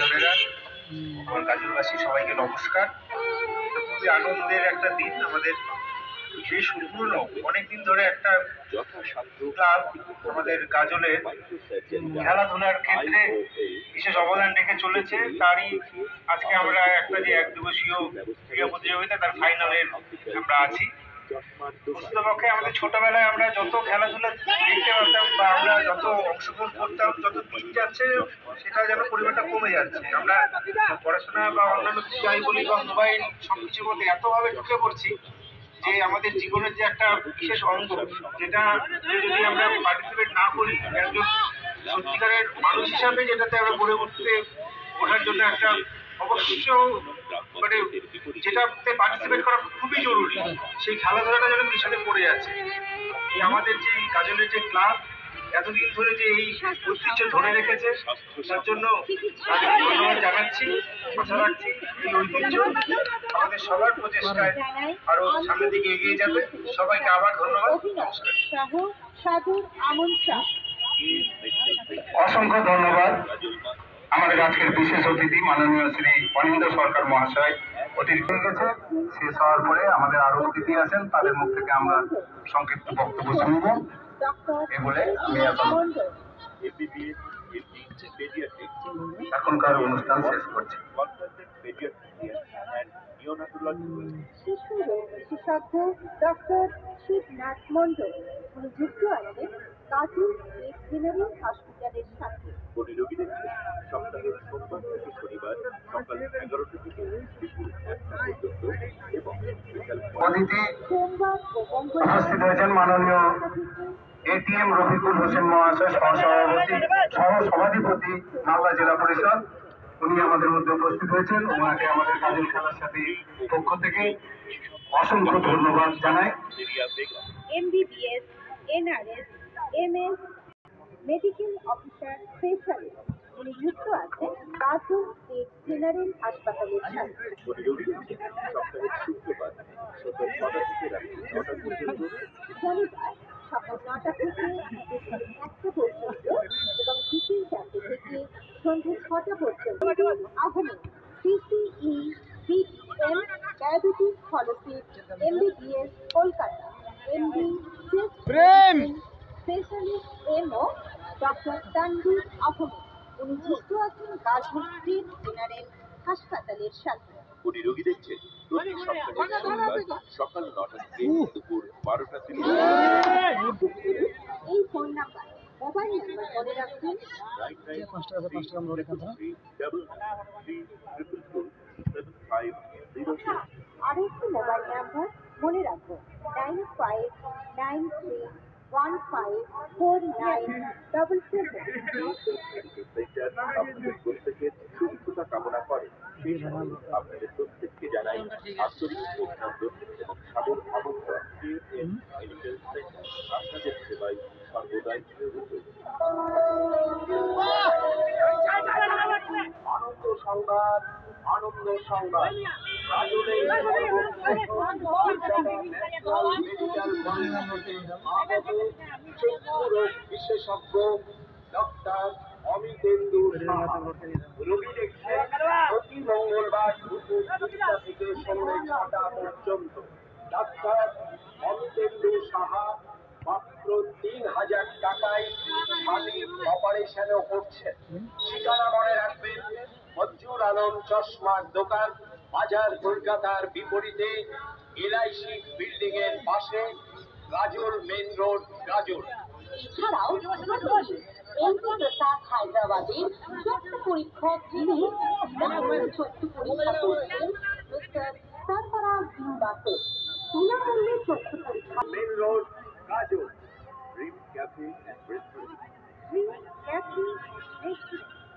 পরিজনেরা, আমার গাজলবাসী সবাইকে নমস্কার। খুবই আনন্দের একটা দিন আমাদের। বেশ পুরনো অনেকদিন ধরে একটা ক্লাব আমাদের গাজলের খেলাধুলার ক্ষেত্রে বিশেষ অবদান রেখে চলেছে। তারই আজকে আমরা একটা যে এক দিবসীয় ক্রীড়া প্রতিযোগিতা তার ফাইনালের আমরা আছি। প্রকৃতপক্ষে আমাদের ছোটবেলায় আমরা যত খেলাধুলা দেখতে পারতাম বা আমরা যত অংশগ্রহণ করতাম, যত দিন যাচ্ছে সেটা যেন পরিমাণটা কমে যাচ্ছে। আমরা পড়াশোনা বা অন্যান্য কিছু যাই বলি বা মোবাইল সবকিছুর মধ্যে এতভাবে ঢুকে পড়ছি যে আমাদের জীবনের যে একটা বিশেষ অঙ্গ, যেটা যদি আমরা পার্টিসিপেট না করি, একজন সত্যিকারের মানুষ হিসাবে যেটাতে আমরা গড়ে ওঠার জন্য একটা অবশ্য মানে যেটাতে পার্টিসিপেট করা খুবই জরুরি, সেই খেলাধুলাটা যেন পিছনে পড়ে যাচ্ছে। এই আমাদের যে গাজলের যে ক্লাব এতদিন ধরে যে এই ঐতিহ্য ধরে রেখেছে, তার জন্য তাদের ধন্যবাদ জানাচ্ছি। আশা রাখছি এই ঐতিহ্য আমাদের সবার প্রচেষ্টায় আরো সামনের দিকে এগিয়ে যাবে। সবাইকে আবার ধন্যবাদ, নমস্কার। অসংখ্য ধন্যবাদ আমাদের আজকের বিশেষ অতিথি মাননীয় শ্রী অনিন্দ্য সরকার মহাশয় অতিথি গেছে। শেষ হওয়ার পরে আমাদের আরো অতিথি আছেন, তাদের মুখ থেকে আমরা সংক্ষিপ্ত বক্তব্য শুনবো। এ বলে আমি এখনকার অনুষ্ঠান শেষ করছি। শিশু রোগ বিশেষজ্ঞ ডক্টর শিবনাথ মন্ডল যুক্ত আছেন গাজল জেনারেল হসপিটালের সাথে। রোগীদের সপ্তাহের সোমবার থেকে শনিবার সকাল 11টা থেকে দুপুর 1টা পর্যন্ত এবং বিকাল উপস্থিত হয়েছেন মাননীয় এটিএম রফিকুল হোসেন মহাশয়, সহ সভাধিপতি মালদা জেলা পরিষদ। উনি আমাদের মধ্যে উপস্থিত হয়েছেন। ওনাকে আমাদের গাজল খেলার সাথে পক্ষ থেকে অসংখ্য ধন্যবাদ জানাই। MBBS, NRS, MS, medical officer specialist উনি যুক্ত আছেন গাজল স্টেট জেনারেল হাসপাতালের সাথে। সপ্তাহের শুক্রবার সকাল 6টা থেকে রাত্রি 9টা পর্যন্ত, শনিবার সকাল 9টা থেকে দুপুর 1টা পর্যন্ত এবং বিকেল 4টে থেকে সন্ধ্যে 6টা পর্যন্ত। Ahmed CCE BEM diabetes fellowship MBBS Kolkata MD specialist MO doctor Tanvir Ahmed উনি যুক্ত আছেন গাজল স্টেট জেনারেল হাসপাতালের সাথে। উনি রোগী দেখছেন প্রতি সপ্তাহে শনিবার সকাল 9টা থেকে দুপুর 12টা থেকে। এই ফোন নাম্বার মোবাইল নাম্বার মনে রাখবেন 9533447506। আরেকটি মোবাইল নাম্বার মনে রাখুন 9593154977। আপনাদের প্রত্যেকের সুস্থতা কামনা করে। সেই সঙ্গে আপনাদের প্রত্যেককে জানাই আন্তরিক অভিনন্দন এবং সাদর আমন্ত্রণ। মেডিকেল সেন্টার আপনাদের সেবায় সর্বদাই নিয়োজিত। আনন্দ সংবাদ, আনন্দ সংবাদ। চক্ষু রোগ বিশেষজ্ঞ ডক্টর অমিতেন্দু রোগী দেখছে প্রতি মঙ্গলবার দুপুর 2টা থেকে সন্ধ্যে 6টা পর্যন্ত। ডাক্তার অমিতেন্দু সাহা মাত্র 3000 টাকায় ছাতির অপারেশনও করছেন। ঠিকানা মনে রাখবেন, মঞ্জুর আলম চশমার দোকান, বাজার কলকাতার বিপরীতে LIC বিল্ডিং এর পাশে, গাজল মেইন রোড, গাজল। এছাড়াও হায়দ্রাবাদের চক্ষু পরীক্ষা ক্লিনিক চক্ষু পরীক্ষা করছেন মিস্টার সরফরাজ বিন বাসের। বিনামূল্যে চক্ষু পরীক্ষা। Main road, Gajol. Dream cafe and restaurant.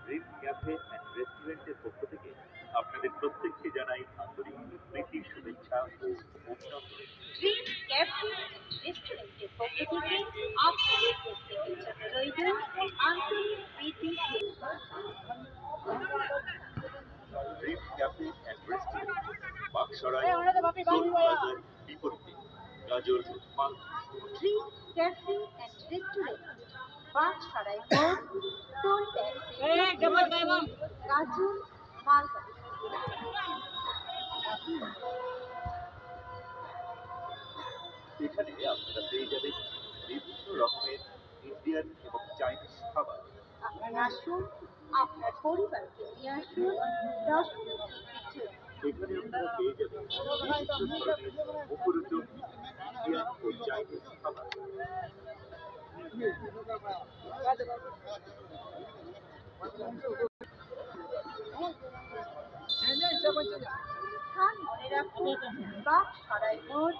Dream cafe and রেস্টুরেন্টের পক্ষ থেকে আপনাদের প্রত্যেককে জানাই আন্তরিক প্রীতি, শুভেচ্ছা ও অভিনন্দন। ড্রিম ক্যাফে রেস্টুরেন্টের পক্ষ থেকে আপনাদের প্রত্যেকের জন্য রইল আন্তরিক প্রীতি। Dream cafe and restaurant, Baksarai বাজার বিপরীতে, Gajol, Malda. Dream cafe and restaurant, Baksarai মোড়, টোল ট্যাক্সি গাজল মালদা। এখানে আপনারা পেয়ে যাবেন বিভিন্ন রকমের ইন্ডিয়ান এবং চাইনিজ খাবার। আপনি আসুন, আপনার পরিবারকে নিয়ে আসুন, দর্শনীয় কিছু। এখানে আপনারা পেয়ে যাবেন বিভিন্ন ধরনের মুখরোচক ইন্ডিয়ান ও চাইনিজ খাবার। স্থান মনে রাখুন, বাকসরাই মোড়,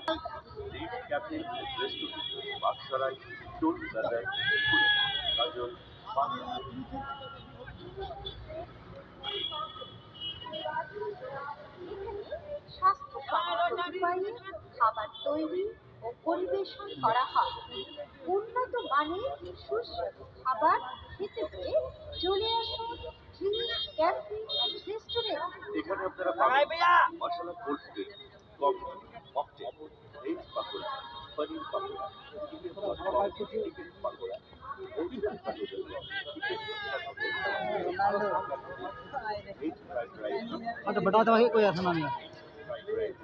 রেড ক্যাফে রেস্টুরেন্ট, বাকসরাই, টোল প্লাজায়, গাজল, মালদা। স্বাস্থ্যসম্মত উপায়ে খাবার তৈরি ও পরিবেশন করা হয়। উন্নত মানের সুস্বাদু খাবার খেতে হলে চলে আসুন ড্রিম ক্যাফে অ্যান্ড রেস্টুরেন্ট। এখানে আপনারা পাবেন মশলা cold drink, coffee, mocktail, veg pakora, paneer pakora, chicken pakora, chicken pakora, vegetable pakora, chicken veg fried rice, अच्छा बताओ तो कोई ऐसा नाम है fried rice,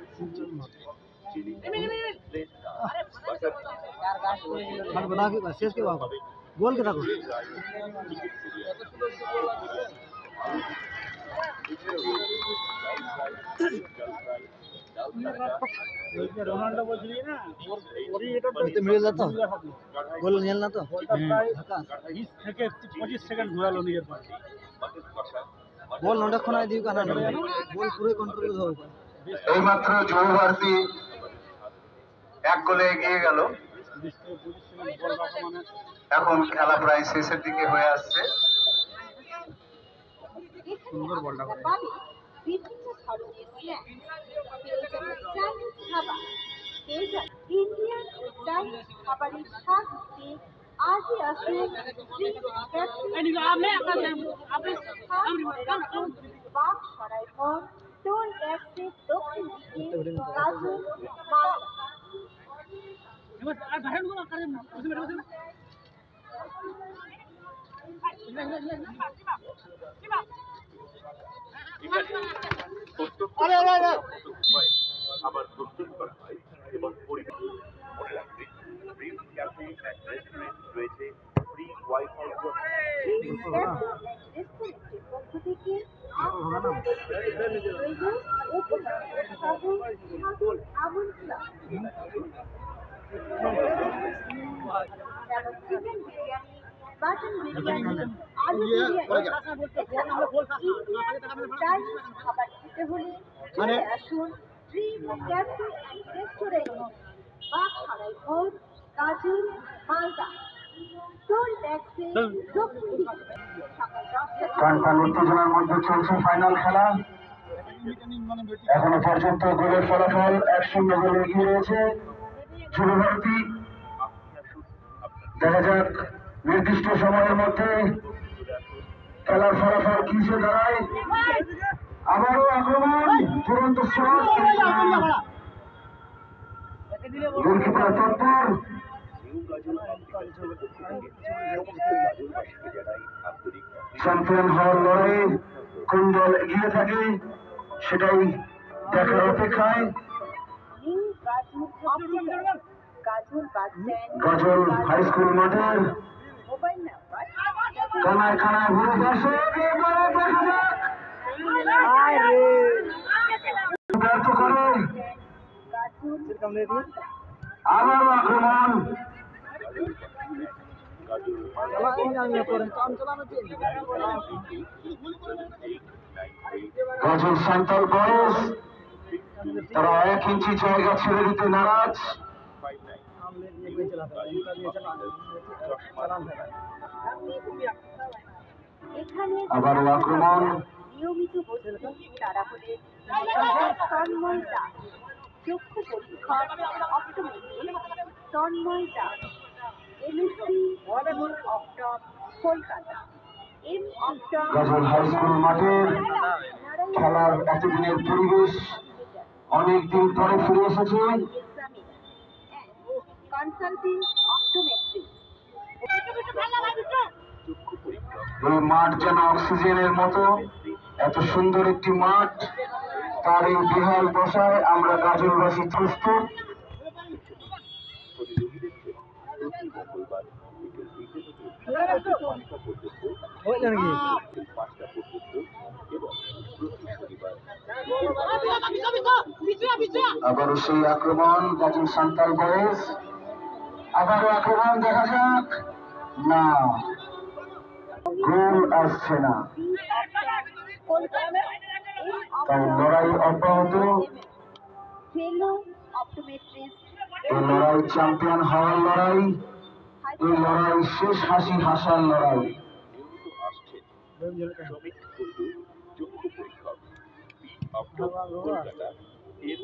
chilli plain naan, butter naan, हाँ बता के शेष के बाबू बोल के रखो रोनाल्डो बोल रही है ना तो मिल जाता बोल नियल ना तो 20 থেকে 25 সেকেন্ড ঘোরালো নিজের পাশে বল নডক্ষণ আই দিও কানা বল পুরো কন্ট্রোল হবে এইমাত্র যুব ভারতী 1 গোলে এগিয়ে গেল। 20 থেকে 25 সেকেন্ড বল রাখা মানে এখন খেলা প্রায় শেষের দিকে হয়ে আসছে। সুন্দর বলটা করে বিভিন্ন ধরনের স্ন্যাক্স, পেয়ে যাবেন চাইনিজ খাবার, পেয়ে যাবেন ইন্ডিয়ান ও চাইনিজ খাবারের স্বাদ নিতে আজই আসুন ড্রিম ক্যাফে। বাকসরাই মোড়, টোল ট্যাক্সের দক্ষিণ দিকে, গাজল, মালদা। খাবার প্রস্তুত করা হয় এবং পরিবেশন মনে রাখবে ড্রিম ক্যাফে অ্যান্ড রেস্টুরেন্ট রয়েছে free wifi dream cafe and রেস্টুরেন্টের পক্ষ থেকে আপনাদের রইল উপলব্ধ সাগর আমন্ত্রণ। যেমন চিকেন বিরিয়ানি, মাটন বিরিয়ানি, আলু বিরিয়ানি, চাইনিজ খাবার খেতে হলে চলে আসুন dream cafe and restaurant, Baksarai মোড়, গাজল, মালদা। টোল ট্যাক্সে দক্ষিণ দিকে। সকাল 10টা টানটান উত্তেজনার মধ্যে চলছে ফাইনাল খেলা। এখনো পর্যন্ত গোলের ফলাফল 1-0 গোলে এগিয়ে রয়েছে যুব ভারতী। দেখা যাক নির্দিষ্ট সময়ের মধ্যে খেলার ফলাফল কি সে দাঁড়ায়। আবারও আক্রমণ, চূড়ান্ত শট, গোলকিপার তৎপর। চ্যাম্পিয়ন হওয়ার লড়াইয়ে কোন দল এগিয়ে থাকে সেটাই দেখার অপেক্ষায়। New Gajol optical, Gajol bus stand, Gajol high school মাঠের মোবাইল নাম্বার কানায় কানায় ঘুরে দর্শক এবারে দেখা যাক ব্যর্থ করে গাজল আবারও আক্রমণ। গাজল সান্তাল বয়স, তারা 1 ইঞ্চি জায়গা ছেড়ে দিতে নারাজ। এখানে আবারও আক্রমণ। নিয়মিত বসতি তারা হলেন তন্ময় দাস, চক্ষু পরীক্ষক optometry Tanmoy Das, MSc optom Kolkata. M optom Gajol high school মাঠের খেলার এতদিনের পরিবেশ অনেকদিন পরে ফিরে এসেছে। Consulting optometry. এই মাঠ যেন অক্সিজেনের মতো। এত সুন্দর একটি মাঠ, তার এই বিহার দশায় আমরা গাজলবাসী প্রস্তুত। প্রতিযোগীদের জন্য প্রতি মঙ্গলবার বিকেল 3টা থেকে 5টা পর্যন্ত, বিকেল 5টা পর্যন্ত এবং প্রতি শনিবার আবারও সেই আক্রমণ গাজল সান্তাল বয়েজ, আবারও আক্রমণ দেখা যাক, না গোল আসছে না, তাই লড়াই অব্যাহত। এই লড়াই চ্যাম্পিয়ন হওয়ার লড়াই, এই লড়াই শেষ হাসি হাসার লড়াই। নিয়মিত আসছেন শ্রমিক বন্ধু চক্ষু পরীক্ষক, কলকাতা, এর